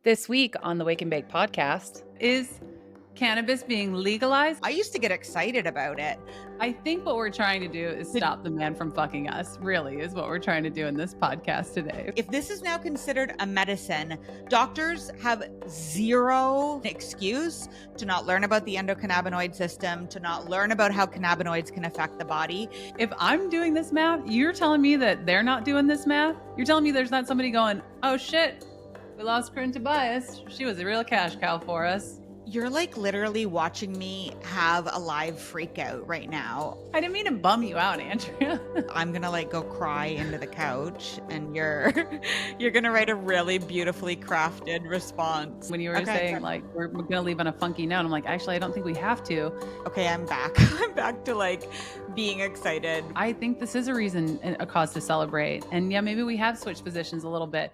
This week on the Wake and Bake podcast, Is cannabis being legalized? I used to get excited about it. I think what we're trying to do is stop the man from fucking us, really, is what we're trying to do in this podcast today. If this is now considered a medicine, doctors have zero excuse to not learn about the endocannabinoid system, to not learn about how cannabinoids can affect the body. If I'm doing this math, you're telling me that they're not doing this math? You're telling me there's not somebody going, oh shit, we lost Corinne Tobias. She was a real cash cow for us. You're like literally watching me have a live freak out right now. I didn't mean to bum you out, Andrea. I'm gonna like go cry into the couch and you're gonna write a really beautifully crafted response. When you were saying like, we're gonna leave on a funky note, I'm like, actually, I don't think we have to. Okay, I'm back. I'm back to like being excited. I think this is a reason, a cause to celebrate. And yeah, maybe we have switched positions a little bit.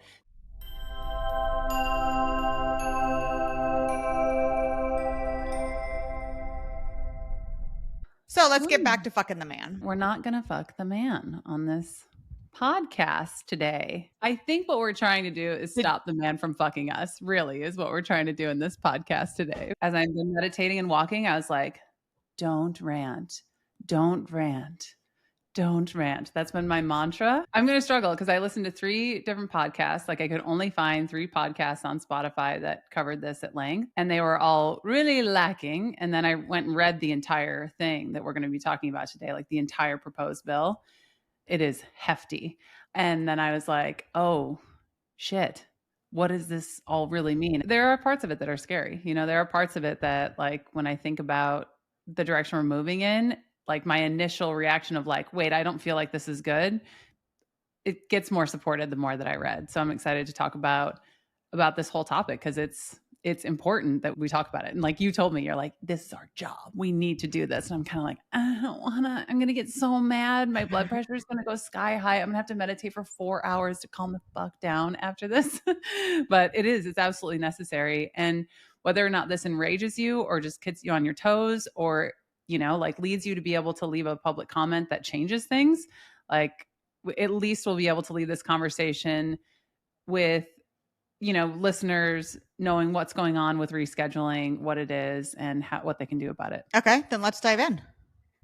So let's get back to fucking the man. We're not going to fuck the man on this podcast today. I think what we're trying to do is stop the man from fucking us, really, is what we're trying to do in this podcast today. As I've been meditating and walking, I was like, don't rant, don't rant. Don't rant. That's been my mantra. I'm going to struggle because I listened to 3 different podcasts. Like I could only find 3 podcasts on Spotify that covered this at length, and they were all really lacking. And then I went and read the entire thing that we're going to be talking about today, like the entire proposed bill. It is hefty. And then I was like, oh shit, what does this all really mean? There are parts of it that are scary. You know, there are parts of it that, like, when I think about the direction we're moving in, like my initial reaction of like, wait, I don't feel like this is good. It gets more supported the more that I read. So I'm excited to talk about this whole topic because it's important that we talk about it. And like you told me, you're like, this is our job. We need to do this. And I'm kind of like, I don't wanna, I'm going to get so mad. My blood pressure is going to go sky high. I'm gonna have to meditate for 4 hours to calm the fuck down after this. But it's absolutely necessary. And whether or not this enrages you or just gets you on your toes or, you know, like leads you to be able to leave a public comment that changes things, like at least we'll be able to leave this conversation with, you know, listeners knowing what's going on with rescheduling, what it is, and what they can do about it. Okay, then let's dive in.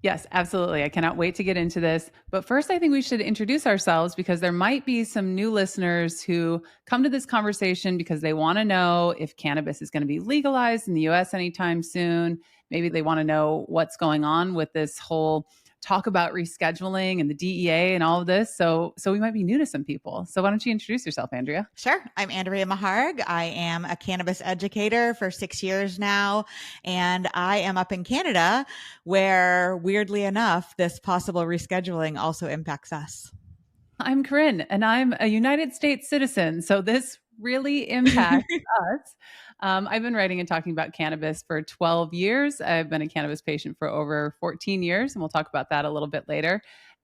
Yes, absolutely. I cannot wait to get into this. But first, I think we should introduce ourselves because there might be some new listeners who come to this conversation because they want to know if cannabis is going to be legalized in the US anytime soon. Maybe they want to know what's going on with this whole talk about rescheduling and the DEA and all of this. So we might be new to some people. So why don't you introduce yourself, Andrea? Sure. I'm Andrea Maharg. I am a cannabis educator for 6 years now. And I am up in Canada where, weirdly enough, this possible rescheduling also impacts us. I'm Corinne and I'm a United States citizen. So this really impacts us. I've been writing and talking about cannabis for 12 years. I've been a cannabis patient for over 14 years, and we'll talk about that a little bit later.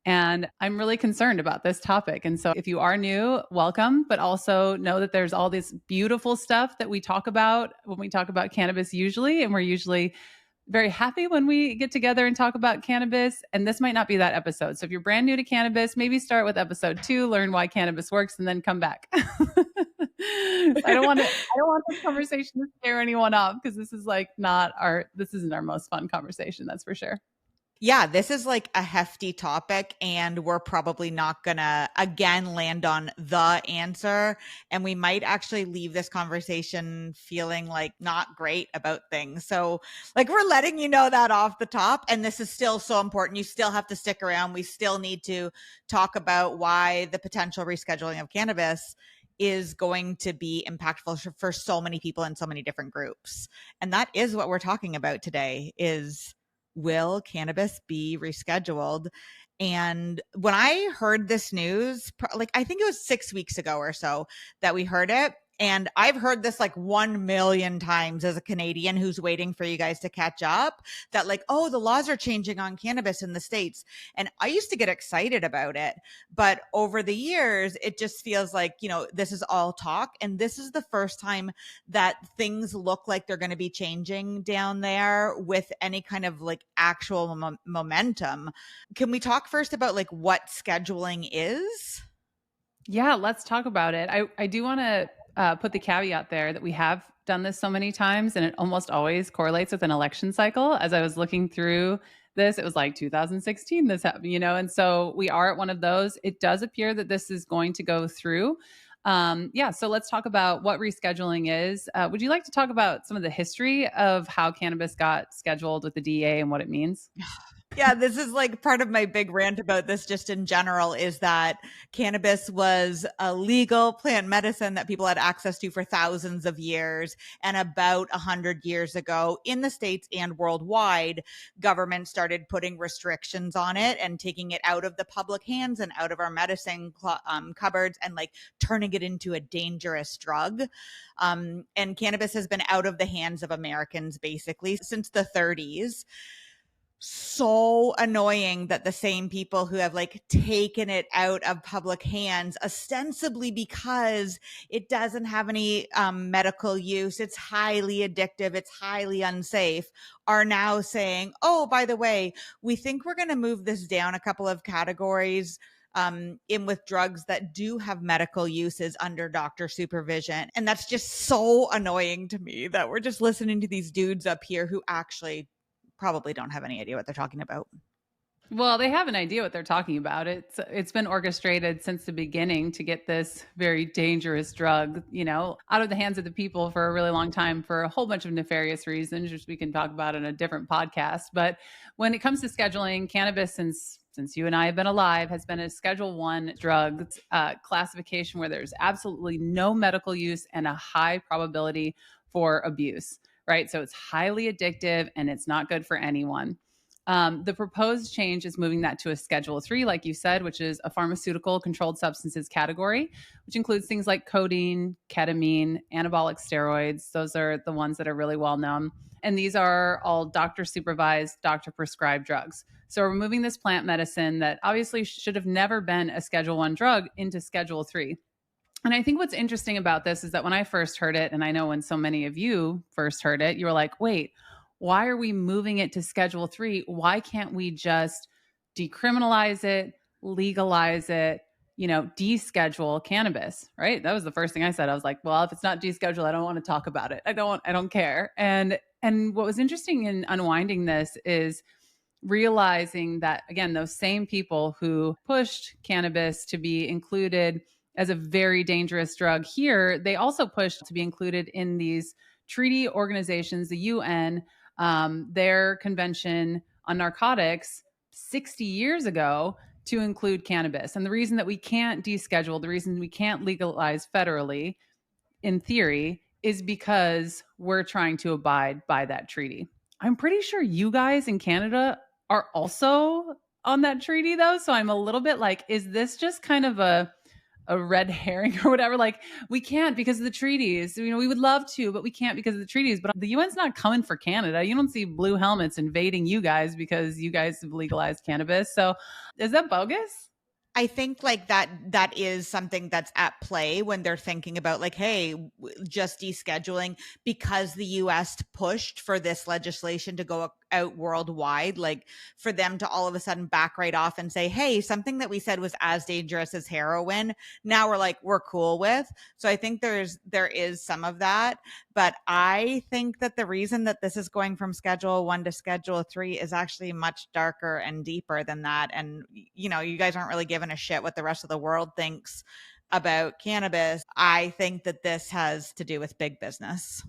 And I'm really concerned about this topic. And so if you are new, welcome, but also know that there's all this beautiful stuff that we talk about when we talk about cannabis usually, and we're usually very happy when we get together and talk about cannabis. And this might not be that episode. So if you're brand new to cannabis, maybe start with episode 2, learn why cannabis works, and then come back. I don't want this conversation to scare anyone off because this is like this isn't our most fun conversation. That's for sure. Yeah, this is like a hefty topic and we're probably not gonna again land on the answer. And we might actually leave this conversation feeling like not great about things. So like we're letting you know that off the top. And this is still so important. You still have to stick around. We still need to talk about why the potential rescheduling of cannabis is going to be impactful for so many people in so many different groups. And that is what we're talking about today is, will cannabis be rescheduled? And when I heard this news, like I think it was 6 weeks ago or so that we heard it. And I've heard this like 1 million times as a Canadian who's waiting for you guys to catch up that like, oh, the laws are changing on cannabis in the States. And I used to get excited about it. But over the years, it just feels like, you know, this is all talk. And this is the first time that things look like they're going to be changing down there with any kind of like actual momentum. Can we talk first about like what scheduling is? Yeah, let's talk about it. I do want to put the caveat there that we have done this so many times and it almost always correlates with an election cycle. As I was looking through this, it was like 2016 this happened, and so we are at one of those. It does appear that this is going to go through. So let's talk about what rescheduling is. Would you like to talk about some of the history of how cannabis got scheduled with the DEA and what it means? Yeah, this is like part of my big rant about this just in general is that cannabis was a legal plant medicine that people had access to for thousands of years. And about 100 years ago in the States and worldwide, government started putting restrictions on it and taking it out of the public hands and out of our medicine cupboards and like turning it into a dangerous drug. And cannabis has been out of the hands of Americans basically since the 30s. So annoying that the same people who have like taken it out of public hands, ostensibly because it doesn't have any medical use, it's highly addictive, it's highly unsafe, are now saying, oh, by the way, we think we're going to move this down a couple of categories in with drugs that do have medical uses under doctor supervision. And that's just so annoying to me that we're just listening to these dudes up here who actually probably don't have any idea what they're talking about. Well, they have an idea what they're talking about. It's been orchestrated since the beginning to get this very dangerous drug, out of the hands of the people for a really long time for a whole bunch of nefarious reasons, which we can talk about in a different podcast. But when it comes to scheduling, cannabis, since you and I have been alive, has been a Schedule 1 drug classification where there's absolutely no medical use and a high probability for abuse, right? So it's highly addictive and it's not good for anyone. The proposed change is moving that to a Schedule 3, like you said, which is a pharmaceutical controlled substances category, which includes things like codeine, ketamine, anabolic steroids. Those are the ones that are really well known. And these are all doctor supervised, doctor prescribed drugs. So we're moving this plant medicine that obviously should have never been a Schedule 1 drug into Schedule 3. And I think what's interesting about this is that when I first heard it, and I know when so many of you first heard it, you were like, wait, why are we moving it to Schedule 3? Why can't we just decriminalize it, legalize it, deschedule cannabis, right? That was the first thing I said. I was like, well, if it's not descheduled, I don't want to talk about it. I don't care. And what was interesting in unwinding this is realizing that, again, those same people who pushed cannabis to be included as a very dangerous drug here, they also pushed to be included in these treaty organizations, the UN, their convention on narcotics 60 years ago to include cannabis. And the reason that we can't deschedule, the reason we can't legalize federally, in theory, is because we're trying to abide by that treaty. I'm pretty sure you guys in Canada are also on that treaty, though. So I'm a little bit like, is this just kind of a red herring or whatever? Like, we can't because of the treaties. We would love to, but we can't because of the treaties. But the UN's not coming for Canada. You don't see blue helmets invading you guys because you guys have legalized cannabis. So is that bogus? I think like that is something that's at play when they're thinking about like, hey, just descheduling because the US pushed for this legislation to go out worldwide, like for them to all of a sudden back right off and say, hey, something that we said was as dangerous as heroin, now we're cool with. So I think there is some of that, but I think that the reason that this is going from Schedule 1 to Schedule 3 is actually much darker and deeper than that. And you guys aren't really giving a shit what the rest of the world thinks about cannabis. I think that this has to do with big business.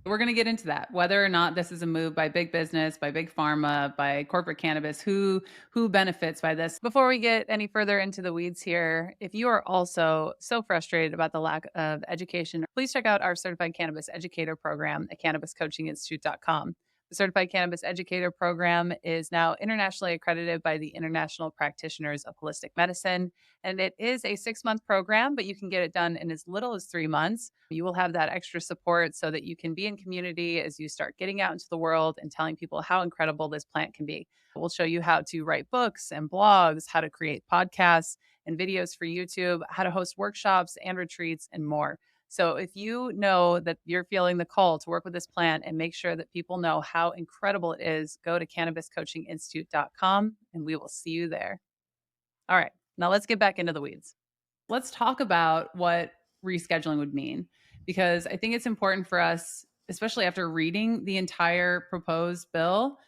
We're going to get into that, whether or not this is a move by big business, by big pharma, by corporate cannabis, who benefits by this. Before we get any further into the weeds here, if you are also so frustrated about the lack of education, please check out our Certified Cannabis Educator program at cannabiscoachinginstitute.com. The Certified Cannabis Educator program is now internationally accredited by the International Practitioners of Holistic Medicine. And it is a 6-month program, but you can get it done in as little as 3 months. You will have that extra support so that you can be in community as you start getting out into the world and telling people how incredible this plant can be. We'll show you how to write books and blogs, how to create podcasts and videos for YouTube, how to host workshops and retreats, and more. So if you know that you're feeling the call to work with this plant and make sure that people know how incredible it is, go to cannabiscoachinginstitute.com and we will see you there. All right, now let's get back into the weeds. Let's talk about what rescheduling would mean, because I think it's important for us, especially after reading the entire proposed bill,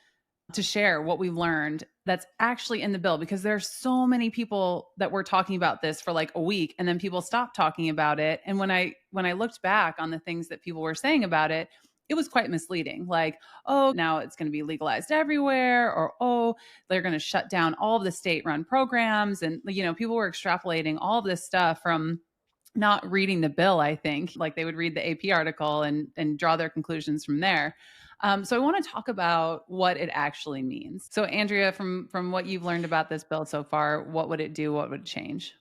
to share what we've learned that's actually in the bill, because there's so many people that were talking about this for like a week and then people stopped talking about it. And when I looked back on the things that people were saying about it, it was quite misleading. Like, oh, now it's going to be legalized everywhere, or oh, they're going to shut down all of the state-run programs. And people were extrapolating all of this stuff from not reading the bill. I think like they would read the AP article and draw their conclusions from there. So I want to talk about what it actually means. So Andrea, from what you've learned about this bill so far, what would it do? What would it change?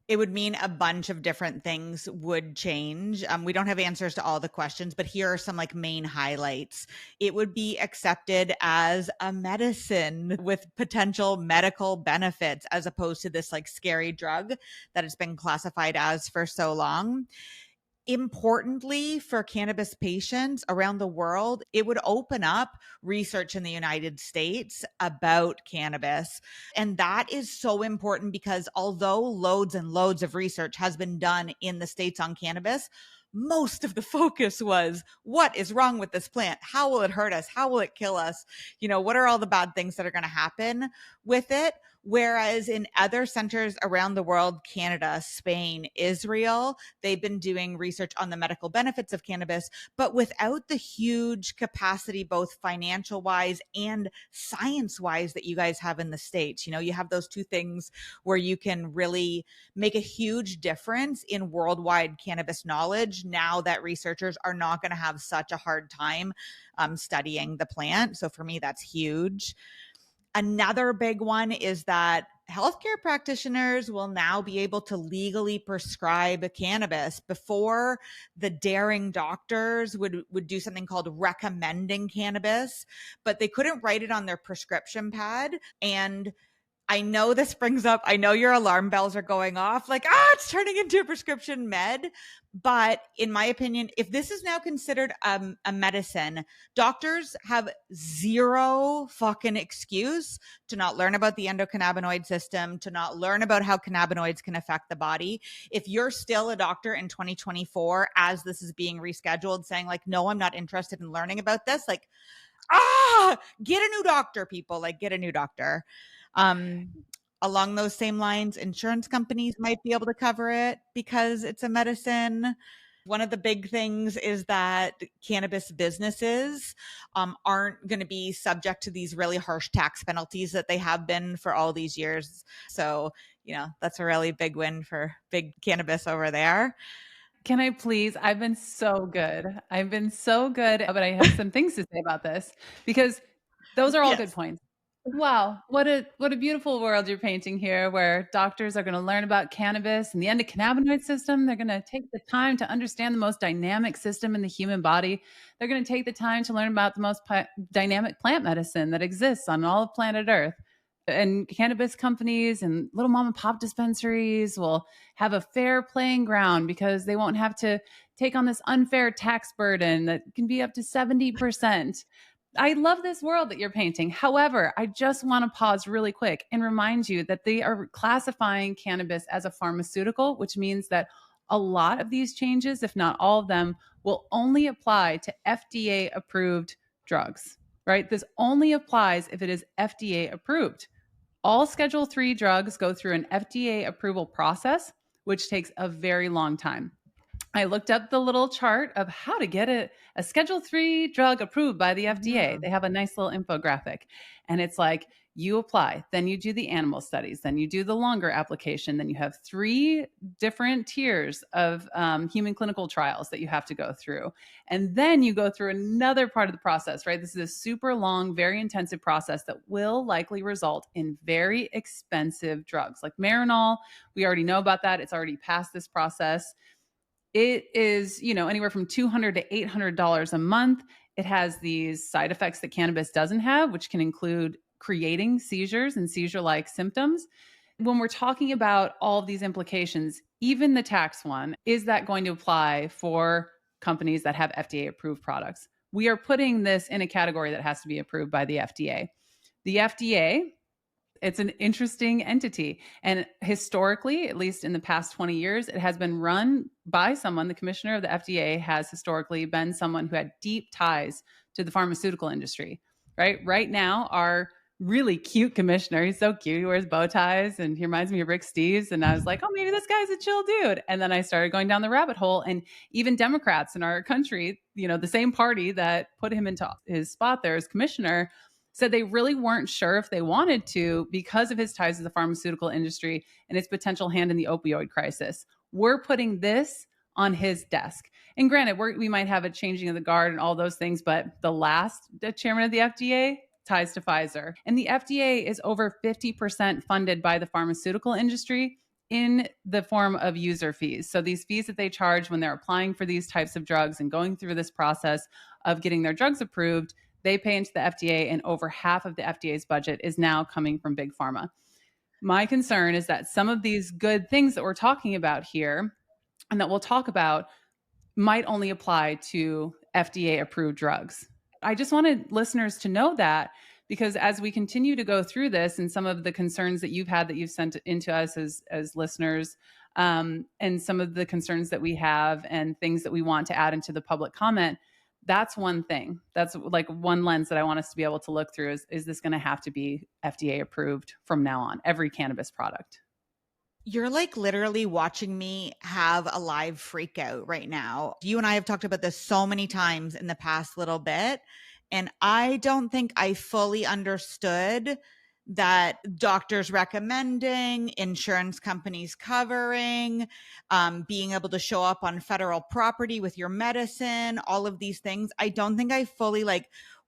It would mean a bunch of different things would change. We don't have answers to all the questions, but here are some like main highlights. It would be accepted as a medicine with potential medical benefits, as opposed to this like scary drug that it's been classified as for so long. Importantly, for cannabis patients around the world, it would open up research in the United States about cannabis. And that is so important because although loads and loads of research has been done in the States on cannabis, most of the focus was what is wrong with this plant? How will it hurt us? How will it kill us? What are all the bad things that are going to happen with it? Whereas in other centers around the world, Canada, Spain, Israel, they've been doing research on the medical benefits of cannabis, but without the huge capacity, both financial wise and science wise, that you guys have in the States. You have those two things where you can really make a huge difference in worldwide cannabis knowledge now that researchers are not going to have such a hard time studying the plant. So for me, that's huge. Another big one is that healthcare practitioners will now be able to legally prescribe cannabis. Before, the daring doctors would do something called recommending cannabis, but they couldn't write it on their prescription pad. And I know this brings up, I know your alarm bells are going off like, it's turning into a prescription med. But in my opinion, if this is now considered a medicine, doctors have zero fucking excuse to not learn about the endocannabinoid system, to not learn about how cannabinoids can affect the body. If you're still a doctor in 2024, as this is being rescheduled, saying like, no, I'm not interested in learning about this, like, get a new doctor, people, like get a new doctor. Along those same lines, insurance companies might be able to cover it because it's a medicine. One of the big things is that cannabis businesses aren't going to be subject to these really harsh tax penalties that they have been for all these years. So, that's a really big win for big cannabis over there. Can I please? I've been so good, but I have some things to say about this because those are all good points. Wow, what a beautiful world you're painting here, where doctors are going to learn about cannabis and the endocannabinoid system. They're going to take the time to understand the most dynamic system in the human body. They're going to take the time to learn about the most dynamic plant medicine that exists on all of planet Earth. And cannabis companies and little mom and pop dispensaries will have a fair playing ground because they won't have to take on this unfair tax burden that can be up to 70%. I love this world that you're painting. However, I just want to pause really quick and remind you that they are classifying cannabis as a pharmaceutical, which means that a lot of these changes, if not all of them, will only apply to FDA approved drugs, right? This only applies if it is FDA approved. All Schedule 3 drugs go through an FDA approval process, which takes a very long time. I looked up the little chart of how to get a Schedule 3 drug approved by the FDA. Yeah. They have a nice little infographic. And it's like, you apply, then you do the animal studies, then you do the longer application, then you have 3 different tiers of human clinical trials that you have to go through. And then you go through another part of the process, right? This is a super long, very intensive process that will likely result in very expensive drugs like Marinol. We already know about that. It's already passed this process. It is, anywhere from $200 to $800 a month. It has these side effects that cannabis doesn't have, which can include creating seizures and seizure-like symptoms. When we're talking about all of these implications, even the tax one, is that going to apply for companies that have FDA-approved products? We are putting this in a category that has to be approved by the FDA. The FDA It's an interesting entity. And historically, at least in the past 20 years, it has been run by someone. The commissioner of the FDA has historically been someone who had deep ties to the pharmaceutical industry, right? Right now, our really cute commissioner, he's so cute. He wears bow ties and he reminds me of Rick Steves. And I was like, oh, maybe this guy's a chill dude. And then I started going down the rabbit hole. And even Democrats in our country, the same party that put him into his spot there as commissioner, said they really weren't sure if they wanted to because of his ties to the pharmaceutical industry and its potential hand in the opioid crisis. We're putting this on his desk. And granted, we might have a changing of the guard and all those things, but the last chairman of the FDA ties to Pfizer. And the FDA is over 50% funded by the pharmaceutical industry in the form of user fees. So these fees that they charge when they're applying for these types of drugs and going through this process of getting their drugs approved, they pay into the FDA, and over half of the FDA's budget is now coming from big pharma. My concern is that some of these good things that we're talking about here and that we'll talk about might only apply to FDA approved drugs. I just wanted listeners to know that, because as we continue to go through this and some of the concerns that you've had that you've sent into us as listeners, and some of the concerns that we have and things that we want to add into the public comment, that's one thing. That's like one lens that I want us to be able to look through is this going to have to be FDA approved from now on, every cannabis product? You're like literally watching me have a live freak out right now. You and I have talked about this so many times in the past little bit, and I don't think I fully understood that doctors recommending, insurance companies covering, being able to show up on federal property with your medicine, all of these things. I don't think I fully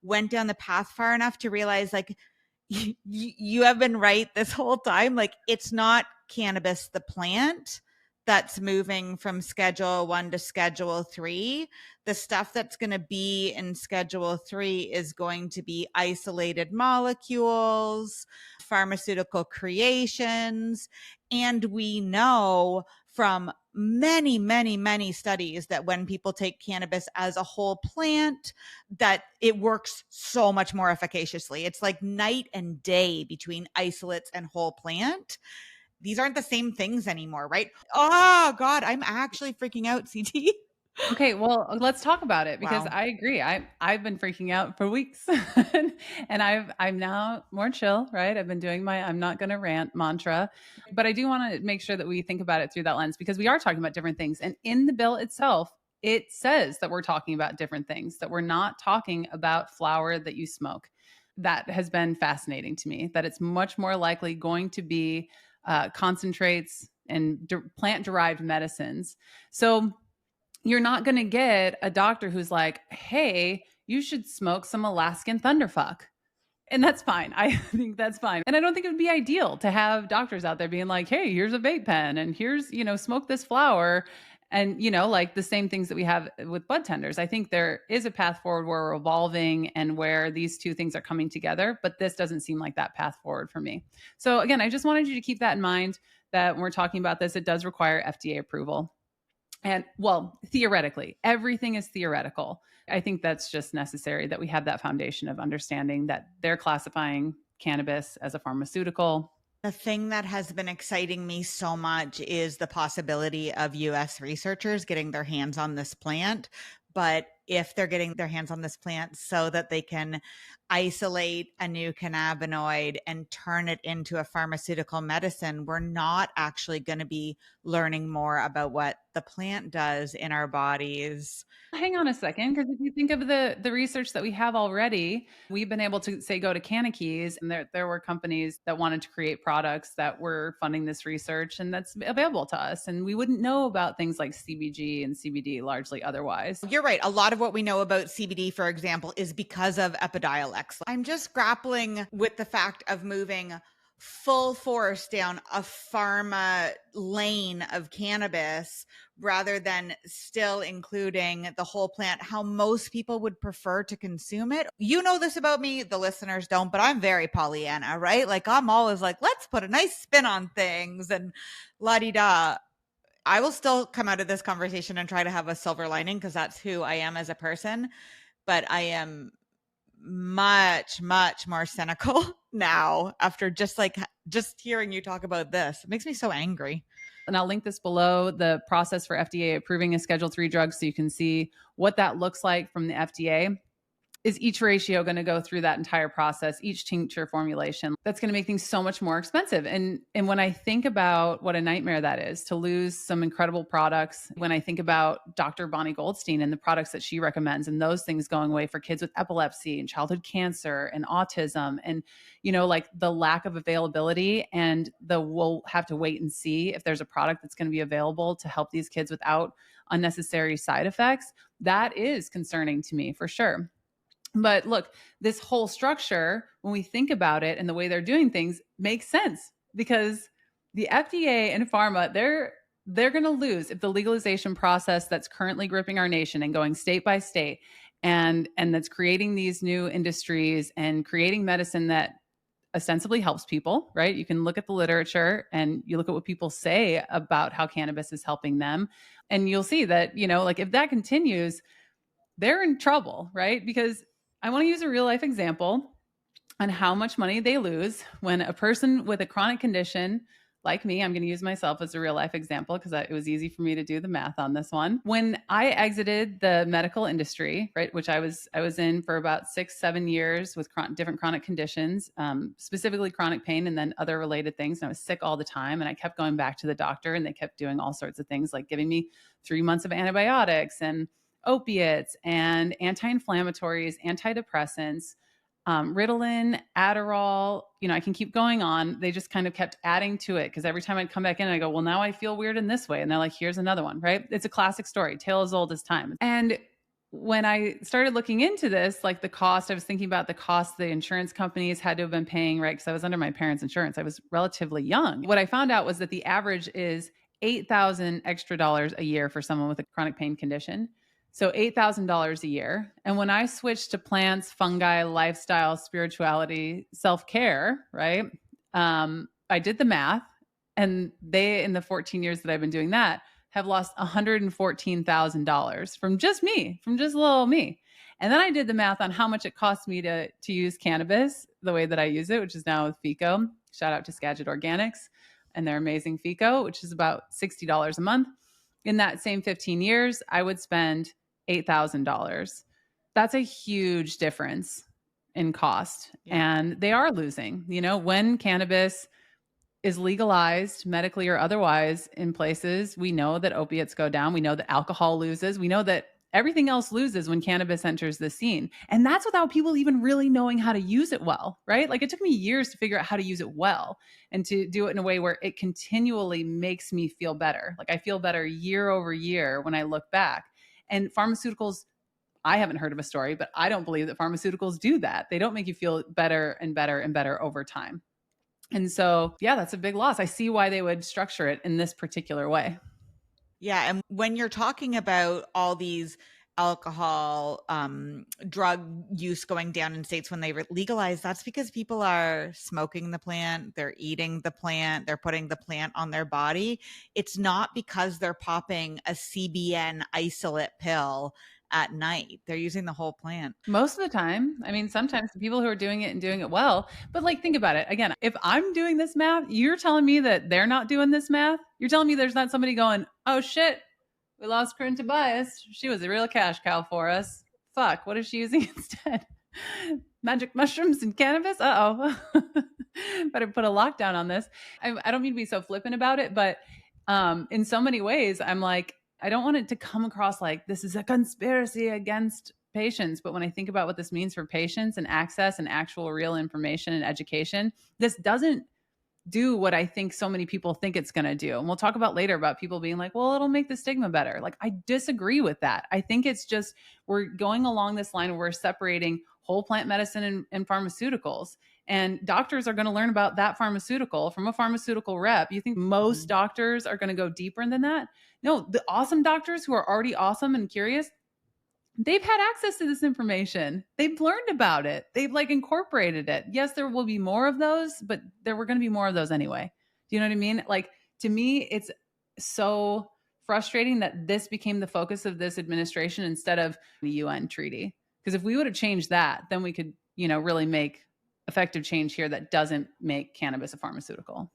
went down the path far enough to realize you have been right this whole time. It's not cannabis, the plant, that's moving from Schedule 1 to Schedule 3. The stuff that's going to be in Schedule 3 is going to be isolated molecules, pharmaceutical creations. And we know from many, many, many studies that when people take cannabis as a whole plant, that it works so much more efficaciously. It's like night and day between isolates and whole plant. These aren't the same things anymore, right? Oh God, I'm actually freaking out, CT. Okay, well, let's talk about it, because Wow. I agree. I've been freaking out for weeks, and I'm now more chill, right? I've been doing my I'm not going to rant mantra, but I do want to make sure that we think about it through that lens, because we are talking about different things, and in the bill itself, it says that we're talking about different things, that we're not talking about flower that you smoke. That has been fascinating to me, that it's much more likely going to be concentrates and plant-derived medicines. So you're not going to get a doctor who's like, hey, you should smoke some Alaskan Thunderfuck. And that's fine. I think that's fine. And I don't think it would be ideal to have doctors out there being like, hey, here's a vape pen and here's, smoke this flower. And, like the same things that we have with bud tenders. I think there is a path forward where we're evolving and where these two things are coming together, but this doesn't seem like that path forward for me. So again, I just wanted you to keep that in mind, that when we're talking about this, it does require FDA approval. And well, theoretically, everything is theoretical. I think that's just necessary that we have that foundation of understanding that they're classifying cannabis as a pharmaceutical. The thing that has been exciting me so much is the possibility of US researchers getting their hands on this plant. But if they're getting their hands on this plant so that they can isolate a new cannabinoid and turn it into a pharmaceutical medicine, we're not actually going to be learning more about what the plant does in our bodies. Hang on a second, because if you think of the research that we have already, we've been able to say go to Cannabis, and there were companies that wanted to create products that were funding this research, and that's available to us. And we wouldn't know about things like CBG and CBD largely otherwise. You're right. A lot of what we know about CBD, for example, is because of Epidiolex. I'm just grappling with the fact of moving full force down a pharma lane of cannabis rather than still including the whole plant, how most people would prefer to consume it. You know this about me, the listeners don't, but I'm very Pollyanna, right? I'm always like, let's put a nice spin on things and la-di-da. I will still come out of this conversation and try to have a silver lining because that's who I am as a person. But I am much, much more cynical now after just hearing you talk about this. It makes me so angry. And I'll link this below, the process for FDA approving a Schedule 3 drug, so you can see what that looks like from the FDA. Is each ratio going to go through that entire process, each tincture formulation? That's going to make things so much more expensive. And when I think about what a nightmare that is to lose some incredible products, when I think about Dr. Bonnie Goldstein and the products that she recommends and those things going away for kids with epilepsy and childhood cancer and autism and, like the lack of availability and we'll have to wait and see if there's a product that's going to be available to help these kids without unnecessary side effects, that is concerning to me for sure. But look, this whole structure, when we think about it and the way they're doing things, makes sense because the FDA and pharma, they're going to lose if the legalization process that's currently gripping our nation and going state by state and that's creating these new industries and creating medicine that ostensibly helps people, right? You can look at the literature and you look at what people say about how cannabis is helping them. And you'll see that, if that continues, they're in trouble, right? Because I want to use a real life example on how much money they lose when a person with a chronic condition like me, I'm going to use myself as a real life example because it was easy for me to do the math on this one. When I exited the medical industry, right, which I was in for about 6-7 years with different chronic conditions, specifically chronic pain and then other related things. And I was sick all the time. And I kept going back to the doctor and they kept doing all sorts of things like giving me 3 months of antibiotics and opiates and anti-inflammatories, antidepressants, Ritalin, Adderall, I can keep going on. They just kind of kept adding to it because every time I'd come back in, I go, well, now I feel weird in this way. And they're like, here's another one, right? It's a classic story, tale as old as time. And when I started looking into this, like the cost, I was thinking about the cost the insurance companies had to have been paying, right? Because I was under my parents' insurance. I was relatively young. What I found out was that the average is $8,000 extra dollars a year for someone with a chronic pain condition. So $8,000 a year. And when I switched to plants, fungi, lifestyle, spirituality, self-care, right? I did the math and they, in the 14 years that I've been doing that, have lost $114,000 from just me, from just little me. And then I did the math on how much it costs me to use cannabis the way that I use it, which is now with FICO. Shout out to Skagit Organics and their amazing FICO, which is about $60 a month. In that same 15 years, I would spend $8,000. That's a huge difference in cost. Yeah. And they are losing, when cannabis is legalized medically or otherwise in places, we know that opiates go down. We know that alcohol loses. We know that everything else loses when cannabis enters the scene. And that's without people even really knowing how to use it well, right? Like it took me years to figure out how to use it well and to do it in a way where it continually makes me feel better. Like I feel better year over year when I look back. And pharmaceuticals, I haven't heard of a story, but I don't believe that pharmaceuticals do that. They don't make you feel better and better and better over time. And so, yeah, that's a big loss. I see why they would structure it in this particular way. Yeah. And when you're talking about all these alcohol, drug use going down in states when they legalize, that's because people are smoking the plant, they're eating the plant, they're putting the plant on their body. It's not because they're popping a CBN isolate pill at night. They're using the whole plant. Most of the time. I mean, sometimes the people who are doing it and doing it well, but like, think about it. Again, if I'm doing this math, you're telling me that they're not doing this math. You're telling me there's not somebody going, oh shit, we lost Corinne Tobias. She was a real cash cow for us. Fuck, what is she using instead? Magic mushrooms and cannabis? Uh-oh. Better put a lockdown on this. I don't mean to be so flippant about it, but in so many ways, I'm like, I don't want it to come across like this is a conspiracy against patients. But when I think about what this means for patients and access and actual real information and education, this doesn't do what I think so many people think it's going to do. And we'll talk about later about people being like, well, it'll make the stigma better. Like, I disagree with that. I think it's just, we're going along this line where we're separating whole plant medicine and pharmaceuticals. And doctors are going to learn about that pharmaceutical from a pharmaceutical rep. You think most doctors are going to go deeper than that? No, the awesome doctors who are already awesome and curious, they've had access to this information. They've learned about it. They've like incorporated it. Yes, there will be more of those, but there were going to be more of those anyway. Do you know what I mean? Like, to me, it's so frustrating that this became the focus of this administration instead of the UN treaty. Because if we would have changed that, then we could, really make effective change here that doesn't make cannabis a pharmaceutical.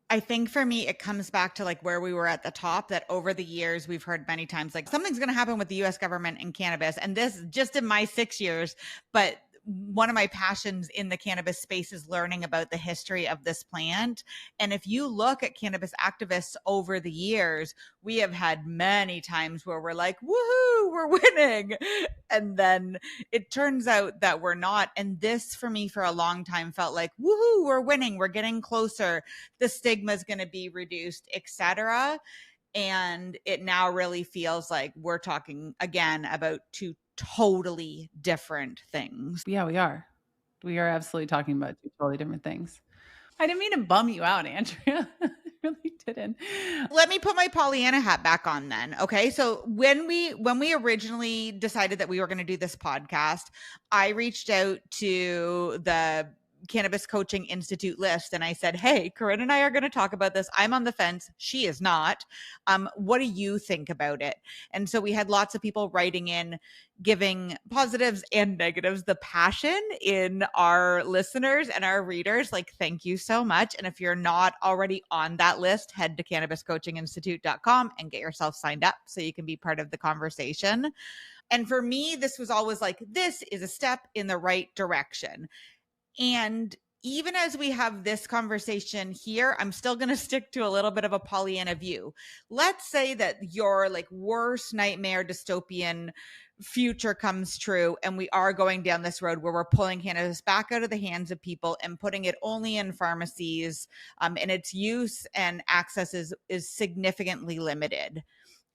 I think for me, it comes back to like where we were at the top, that over the years, we've heard many times, like something's going to happen with the US government and cannabis. And this just in my 6 years, but one of my passions in the cannabis space is learning about the history of this plant. And if you look at cannabis activists over the years, we have had many times where we're like, woohoo, we're winning. And then it turns out that we're not. And this for me for a long time felt like, woohoo, we're winning. We're getting closer. The stigma is going to be reduced, etc. And it now really feels like we're talking again about two totally different things. Yeah, we are. We are absolutely talking about two totally different things. I didn't mean to bum you out, Andrea. I really didn't. Let me put my Pollyanna hat back on then. Okay. So when we originally decided that we were going to do this podcast, I reached out to the Cannabis Coaching Institute list and I said, hey, Corinne and I are going to talk about this. I'm on the fence. She is not. What do you think about it? And so we had lots of people writing in, giving positives and negatives, the passion in our listeners and our readers. Like, thank you so much. And if you're not already on that list, head to cannabiscoachinginstitute.com and get yourself signed up so you can be part of the conversation. And for me, this was always like, this is a step in the right direction. And even as we have this conversation here, I'm still going to stick to a little bit of a Pollyanna view. Let's say that your like worst nightmare dystopian future comes true and we are going down this road where we're pulling cannabis back out of the hands of people and putting it only in pharmacies, and its use and access is significantly limited.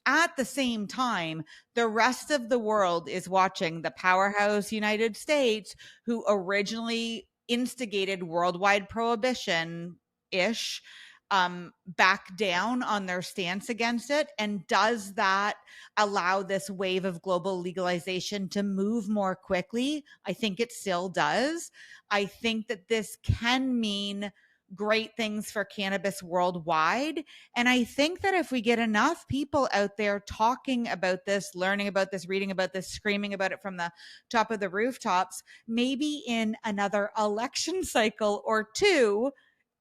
At the same time, the rest of the world is watching the powerhouse United States, who originally instigated worldwide prohibition-ish, back down on their stance against it. And does that allow this wave of global legalization to move more quickly? I think it still does. I think that this can mean great things for cannabis worldwide. And I think that if we get enough people out there talking about this, learning about this, reading about this, screaming about it from the top of the rooftops, maybe in another election cycle or 2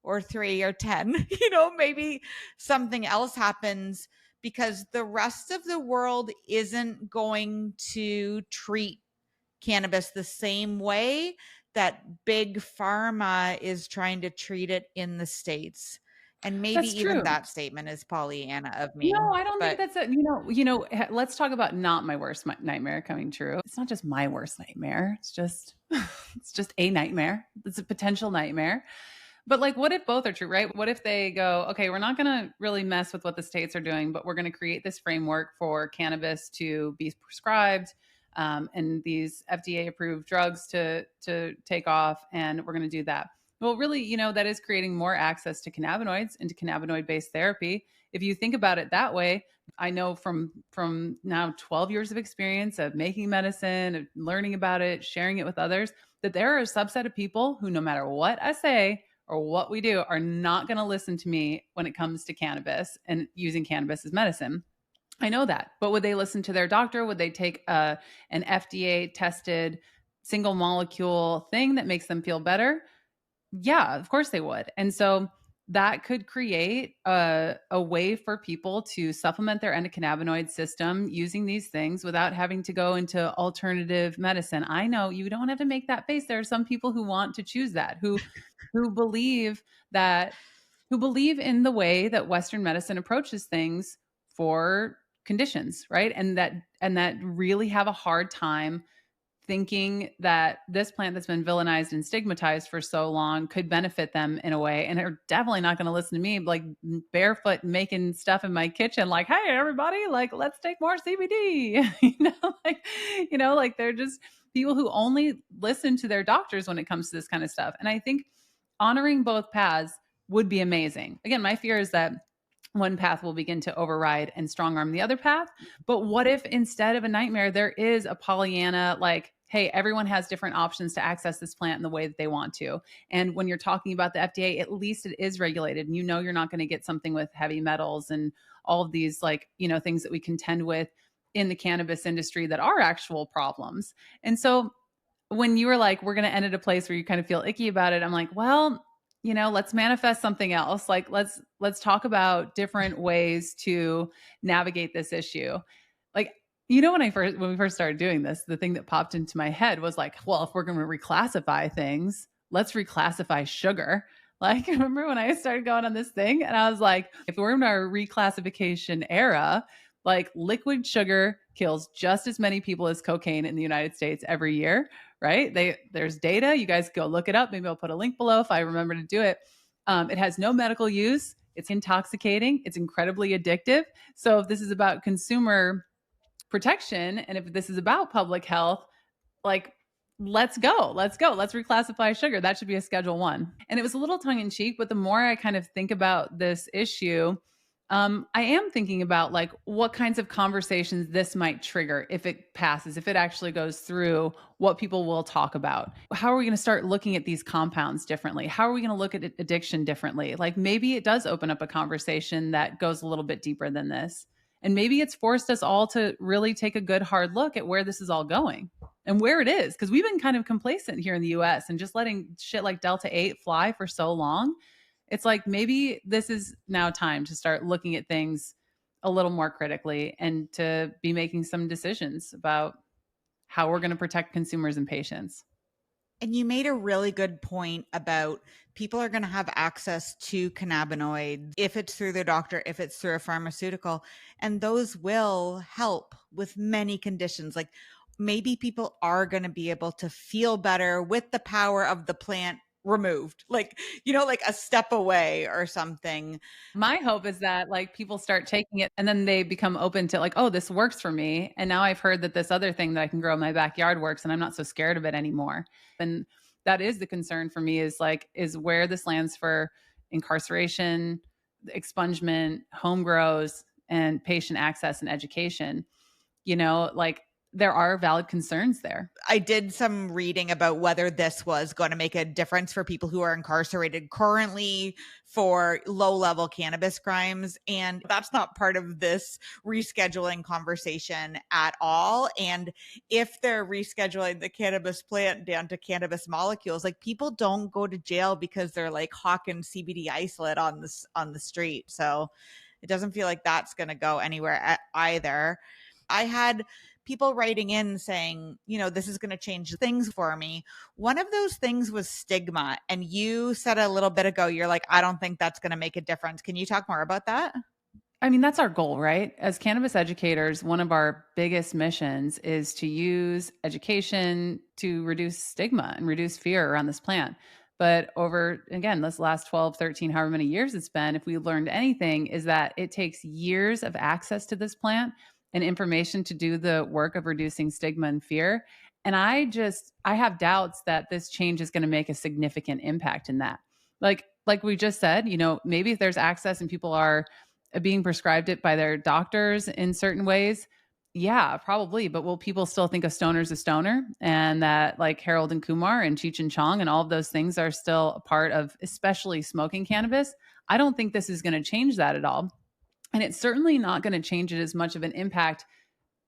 or 3 or 10, maybe something else happens, because the rest of the world isn't going to treat cannabis the same way that big pharma is trying to treat it in the States. And maybe even that statement is Pollyanna of me. No, I don't think that's it. Let's talk about not my worst nightmare coming true. It's not just my worst nightmare. It's just a nightmare. It's a potential nightmare. But like, what if both are true, right? What if they go, okay, we're not going to really mess with what the states are doing, but we're going to create this framework for cannabis to be prescribed, and these FDA approved drugs to take off. And we're going to do that. Well, really, that is creating more access to cannabinoids and to cannabinoid based therapy. If you think about it that way, I know from now 12 years of experience of making medicine, of learning about it, sharing it with others, that there are a subset of people who, no matter what I say or what we do, are not going to listen to me when it comes to cannabis and using cannabis as medicine. I know that. But would they listen to their doctor? Would they take an FDA tested single molecule thing that makes them feel better? Yeah, of course they would. And so that could create a way for people to supplement their endocannabinoid system using these things without having to go into alternative medicine. I know you don't have to make that face. There are some people who want to choose that, who believe in the way that Western medicine approaches things for conditions, right? And that really have a hard time thinking that this plant that's been villainized and stigmatized for so long could benefit them in a way. And they're definitely not going to listen to me like barefoot making stuff in my kitchen, like, hey, everybody, like, let's take more CBD. Like they're just people who only listen to their doctors when it comes to this kind of stuff. And I think honoring both paths would be amazing. Again, my fear is that one path will begin to override and strong arm the other path. But what if instead of a nightmare, there is a Pollyanna, like, hey, everyone has different options to access this plant in the way that they want to. And when you're talking about the FDA, at least it is regulated. And you're not going to get something with heavy metals and all of these things that we contend with in the cannabis industry that are actual problems. And so when you were like, we're going to end at a place where you kind of feel icky about it, I'm like, well, let's manifest something else. Like, let's talk about different ways to navigate this issue. Like, when we first started doing this, the thing that popped into my head was like, well, if we're going to reclassify things, let's reclassify sugar. Like, remember when I started going on this thing and I was like, if we're in our reclassification era, like liquid sugar kills just as many people as cocaine in the United States every year, right? There's data. You guys go look it up. Maybe I'll put a link below if I remember to do it. It has no medical use. It's intoxicating. It's incredibly addictive. So if this is about consumer protection and if this is about public health, like, let's go. Let's reclassify sugar. That should be a Schedule 1. And it was a little tongue in cheek, but the more I kind of think about this issue, I am thinking about like what kinds of conversations this might trigger if it passes, if it actually goes through, what people will talk about. How are we going to start looking at these compounds differently? How are we going to look at addiction differently? Like maybe it does open up a conversation that goes a little bit deeper than this. And maybe it's forced us all to really take a good hard look at where this is all going and where it is. Because we've been kind of complacent here in the US and just letting shit like Delta 8 fly for so long. It's like maybe this is now time to start looking at things a little more critically and to be making some decisions about how we're going to protect consumers and patients. And you made a really good point about people are going to have access to cannabinoids if it's through their doctor, if it's through a pharmaceutical, and those will help with many conditions. Like maybe people are going to be able to feel better with the power of the plant removed, like a step away or something. My hope is that like people start taking it and then they become open to like, oh, this works for me, and now I've heard that this other thing that I can grow in my backyard works and I'm not so scared of it anymore. And that is the concern for me, is where this lands for incarceration, expungement, home grows, and patient access and education. Like there are valid concerns there. I did some reading about whether this was going to make a difference for people who are incarcerated currently for low-level cannabis crimes. And that's not part of this rescheduling conversation at all. And if they're rescheduling the cannabis plant down to cannabis molecules, like people don't go to jail because they're like hawking CBD isolate on the street. So it doesn't feel like that's going to go anywhere either. I had people writing in saying, this is going to change things for me. One of those things was stigma. And you said a little bit ago, you're like, I don't think that's going to make a difference. Can you talk more about that? I mean, that's our goal, right? As cannabis educators, one of our biggest missions is to use education to reduce stigma and reduce fear around this plant. But over, again, this last 12, 13, however many years it's been, if we learned anything, is that it takes years of access to this plant and information to do the work of reducing stigma and fear. And I have doubts that this change is going to make a significant impact in that. Like we just said, maybe if there's access and people are being prescribed it by their doctors in certain ways, yeah, probably. But will people still think a stoner's a stoner, and that like Harold and Kumar and Cheech and Chong and all of those things are still a part of especially smoking cannabis? I don't think this is going to change that at all. And it's certainly not going to change it as much of an impact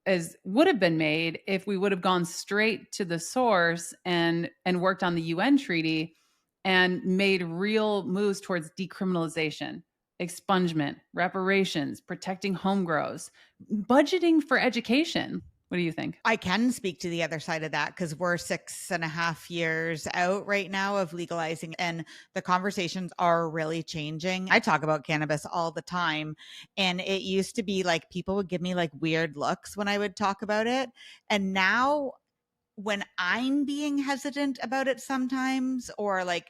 as would have been made if we would have gone straight to the source and worked on the UN treaty and made real moves towards decriminalization, expungement, reparations, protecting home grows, budgeting for education. What do you think? I can speak to the other side of that because we're 6.5 years out right now of legalizing, and the conversations are really changing. I talk about cannabis all the time, and it used to be like people would give me like weird looks when I would talk about it. And now when I'm being hesitant about it sometimes, or like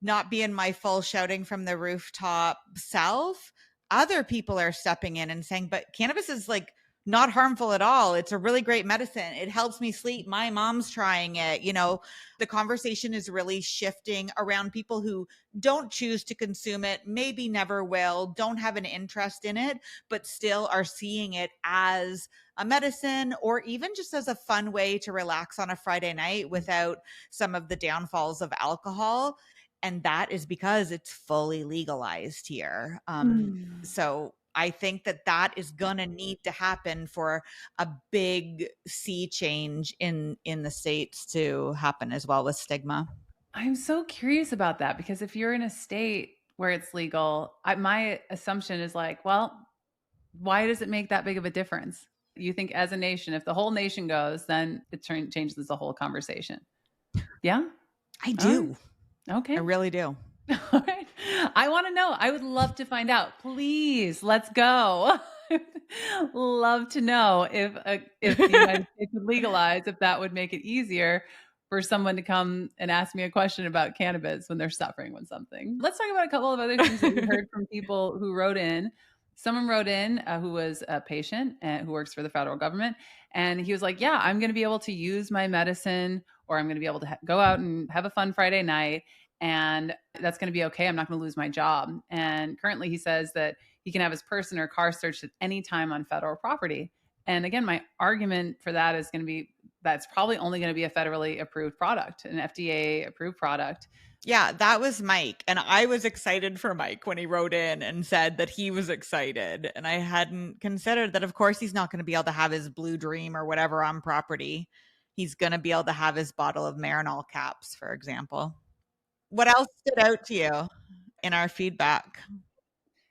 not being my full shouting from the rooftop self, other people are stepping in and saying, but cannabis is like not harmful at all. It's a really great medicine. It helps me sleep. My mom's trying it. The conversation is really shifting around people who don't choose to consume it, maybe never will, don't have an interest in it, but still are seeing it as a medicine or even just as a fun way to relax on a Friday night without some of the downfalls of alcohol. And that is because it's fully legalized here. So I think that is gonna need to happen for a big sea change in the States to happen as well with stigma. I'm so curious about that because if you're in a state where it's legal, my assumption is like, well, why does it make that big of a difference? You think as a nation, if the whole nation goes, then it changes the whole conversation. Yeah? I All right. do. Okay. I really do. All right. I want to know. I would love to find out. Please, let's go. Love to know if the United States would legalize, if that would make it easier for someone to come and ask me a question about cannabis when they're suffering with something. Let's talk about a couple of other things that we heard from people who wrote in. Someone wrote in who was a patient and who works for the federal government. And he was like, yeah, I'm going to be able to use my medicine, or I'm going to be able to go out and have a fun Friday night. And that's going to be okay. I'm not going to lose my job. And currently he says that he can have his person or car searched at any time on federal property. And again, my argument for that is going to be that's probably only going to be a federally approved product, an FDA approved product. Yeah, that was Mike. And I was excited for Mike when he wrote in and said that he was excited. And I hadn't considered that, of course, he's not going to be able to have his Blue Dream or whatever on property. He's going to be able to have his bottle of Marinol caps, for example. What else stood out to you in our feedback?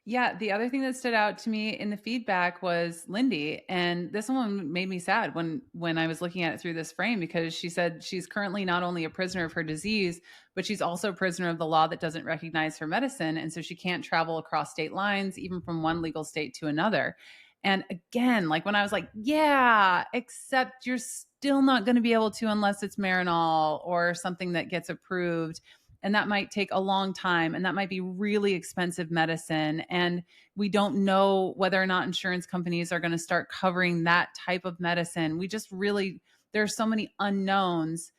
Yeah, the other thing that stood out to me in the feedback was Lindy, and this one made me sad when I was looking at it through this frame, because she said she's currently not only a prisoner of her disease, but she's also a prisoner of the law that doesn't recognize her medicine, and so she can't travel across state lines, even from one legal state to another. And again, like when I was like, yeah, except you're still not going to be able to unless it's Marinol or something that gets approved. And that might take a long time, and that might be really expensive medicine. And we don't know whether or not insurance companies are going to start covering that type of medicine. We just really, there are so many unknowns.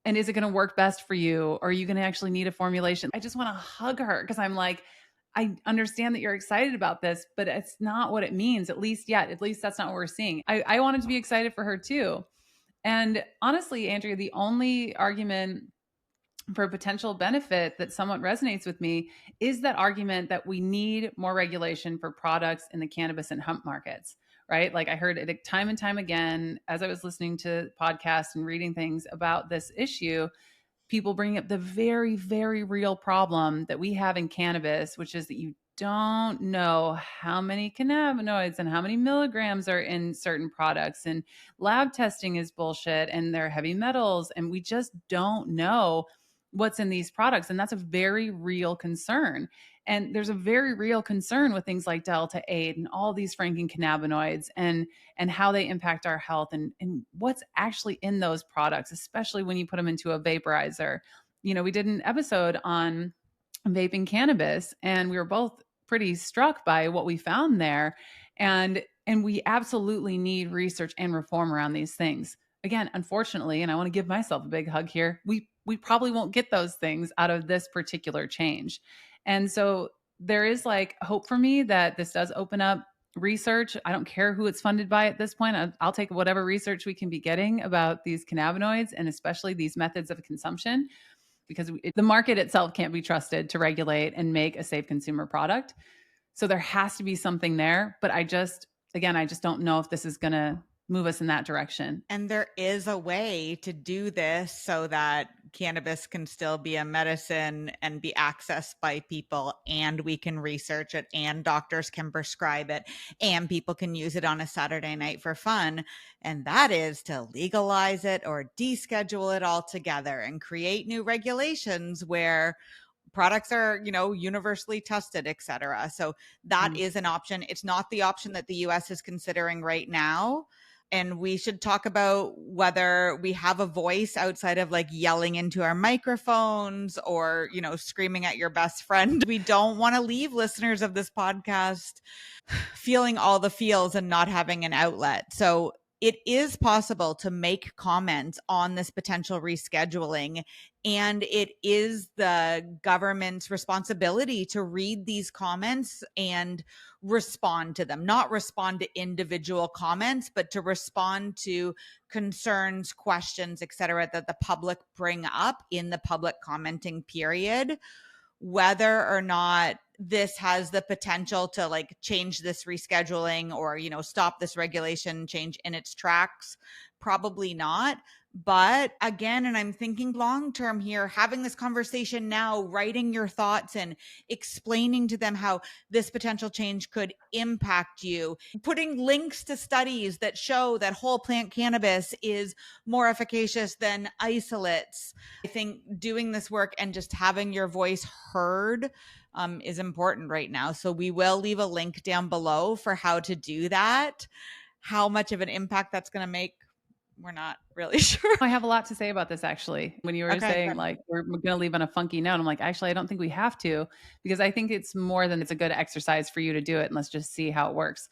And is it going to work best for you? Or are you going to actually need a formulation? I just want to hug her because I'm like, I understand that you're excited about this, but it's not what it means, at least yet. At least that's not what we're seeing. I wanted to be excited for her too. And honestly, Andrea, the only argument for a potential benefit that somewhat resonates with me is that argument that we need more regulation for products in the cannabis and hemp markets, right? Like I heard it time and time again as I was listening to podcasts and reading things about this issue. People bring up the very, very real problem that we have in cannabis, which is that you don't know how many cannabinoids and how many milligrams are in certain products, and lab testing is bullshit, and they're heavy metals, and we just don't know what's in these products. And that's a very real concern. And there's a very real concern with things like Delta 8 and all these franking cannabinoids and how they impact our health and what's actually in those products, especially when you put them into a vaporizer. You know, we did an episode on vaping cannabis, and we were both pretty struck by what we found there. And we absolutely need research and reform around these things. Again, unfortunately, and I want to give myself a big hug here, we probably won't get those things out of this particular change. And so there is like hope for me that this does open up research. I don't care who it's funded by at this point. I'll take whatever research we can be getting about these cannabinoids and especially these methods of consumption, because the market itself can't be trusted to regulate and make a safe consumer product. So there has to be something there. But I just don't know if this is going to move us in that direction. And there is a way to do this so that cannabis can still be a medicine and be accessed by people, and we can research it, and doctors can prescribe it, and people can use it on a Saturday night for fun. And that is to legalize it or deschedule it altogether and create new regulations where products are, universally tested, et cetera. So that is an option. It's not the option that the US is considering right now. And we should talk about whether we have a voice outside of like yelling into our microphones or, screaming at your best friend. We don't want to leave listeners of this podcast feeling all the feels and not having an outlet. So it is possible to make comments on this potential rescheduling, and it is the government's responsibility to read these comments and respond to them, not respond to individual comments, but to respond to concerns, questions, et cetera, that the public bring up in the public commenting period. Whether or not this has the potential to like change this rescheduling or, you know, stop this regulation change in its tracks? Probably not. But again, and I'm thinking long term here, having this conversation now, writing your thoughts and explaining to them how this potential change could impact you, putting links to studies that show that whole plant cannabis is more efficacious than isolates. I think doing this work and just having your voice heard is important right now. So we will leave a link down below for how to do that. How much of an impact that's going to make, we're not really sure. I have a lot to say about this, actually. When you were saying like, we're going to leave on a funky note, I'm like, actually, I don't think we have to, because I think it's more than it's a good exercise for you to do it. And let's just see how it works.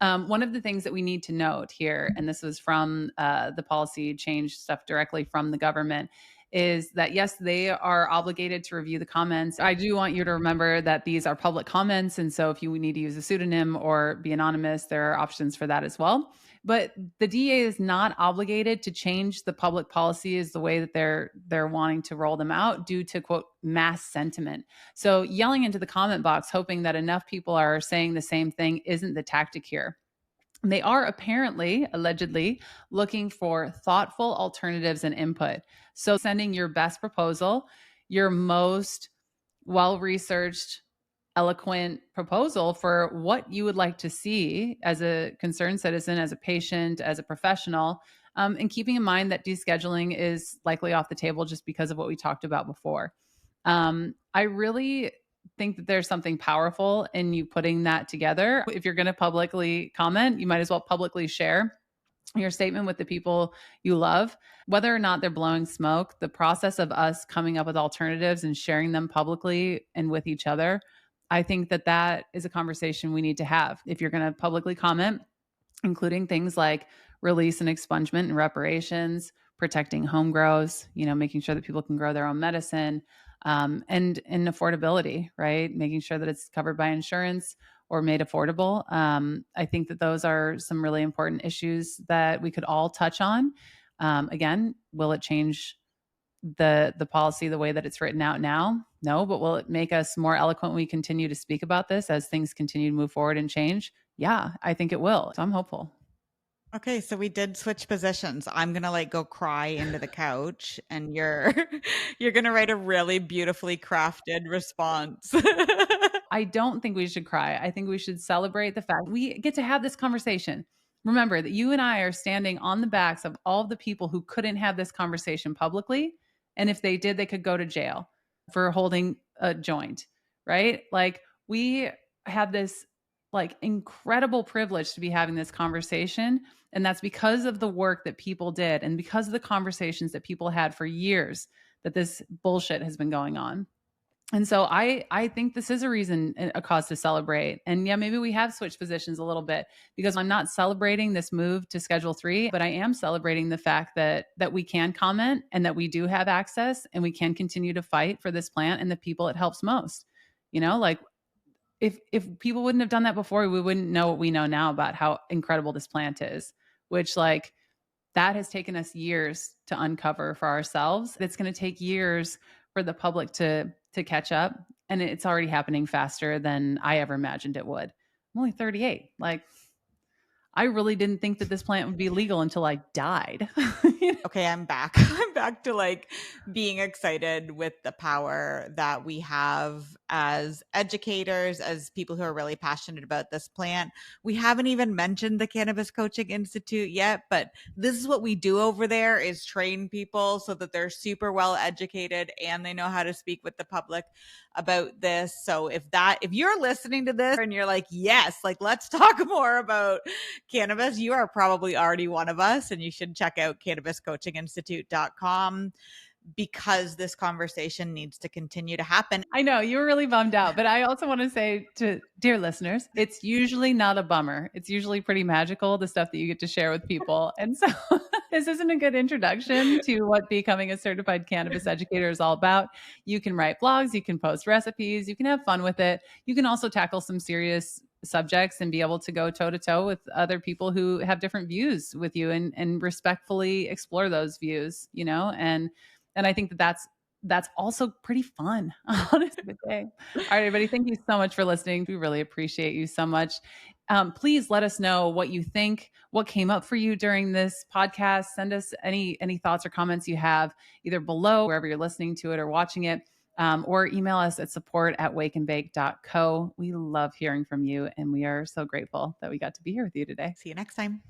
One of the things that we need to note here, and this was from the policy change stuff directly from the government, is that yes, they are obligated to review the comments. I do want you to remember that these are public comments. And so if you need to use a pseudonym or be anonymous, there are options for that as well. But the DA is not obligated to change the public policies the way that they're wanting to roll them out due to, quote, mass sentiment. So yelling into the comment box, hoping that enough people are saying the same thing, isn't the tactic here. They are apparently, allegedly, looking for thoughtful alternatives and input. So sending your best proposal, your most well-researched, eloquent proposal for what you would like to see as a concerned citizen, as a patient, as a professional, and keeping in mind that descheduling is likely off the table just because of what we talked about before. I really think that there's something powerful in you putting that together. If you're going to publicly comment, you might as well publicly share your statement with the people you love, whether or not they're blowing smoke. The process of us coming up with alternatives and sharing them publicly and with each other, I think that that is a conversation we need to have. If you're going to publicly comment, including things like release and expungement and reparations, protecting home grows, making sure that people can grow their own medicine, and affordability, right? Making sure that it's covered by insurance or made affordable. I think that those are some really important issues that we could all touch on. Again, will it change the policy the way that it's written out now? No, but will it make us more eloquent when we continue to speak about this as things continue to move forward and change? Yeah, I think it will. So I'm hopeful. Okay, so we did switch positions. I'm gonna like go cry into the couch, and you're you're gonna write a really beautifully crafted response. I don't think we should cry. I think we should celebrate the fact we get to have this conversation. Remember that you and I are standing on the backs of all of the people who couldn't have this conversation publicly. And if they did, they could go to jail for holding a joint, right? Like we have this like incredible privilege to be having this conversation. And that's because of the work that people did and because of the conversations that people had for years that this bullshit has been going on. And so I think this is a reason, a cause to celebrate. And yeah, maybe we have switched positions a little bit because I'm not celebrating this move to Schedule 3, but I am celebrating the fact that we can comment and that we do have access and we can continue to fight for this plant and the people it helps most. Like if people wouldn't have done that before, we wouldn't know what we know now about how incredible this plant is, which like that has taken us years to uncover for ourselves. It's going to take years for the public to catch up. And it's already happening faster than I ever imagined it would. I'm only 38. Like, I really didn't think that this plant would be legal until I died. Okay, I'm back. I'm back to like being excited with the power that we have as educators, as people who are really passionate about this plant. We haven't even mentioned the Cannabis Coaching Institute yet, but this is what we do over there is train people so that they're super well educated and they know how to speak with the public about this. So if you're listening to this and you're like, yes, like let's talk more about cannabis, you are probably already one of us, and you should check out cannabiscoachinginstitute.com because this conversation needs to continue to happen. I know you were really bummed out, but I also want to say to dear listeners, it's usually not a bummer. It's usually pretty magical, the stuff that you get to share with people. And so this isn't a good introduction to what becoming a certified cannabis educator is all about. You can write blogs, you can post recipes, you can have fun with it. You can also tackle some serious subjects and be able to go toe to toe with other people who have different views with you and respectfully explore those views, and I think that that's that's also pretty fun, honestly. All right, everybody, thank you so much for listening. We really appreciate you so much. Please let us know what you think, what came up for you during this podcast. Send us any thoughts or comments you have either below, wherever you're listening to it or watching it, or email us at support@wakeandbake.co. We love hearing from you, and we are so grateful that we got to be here with you today. See you next time.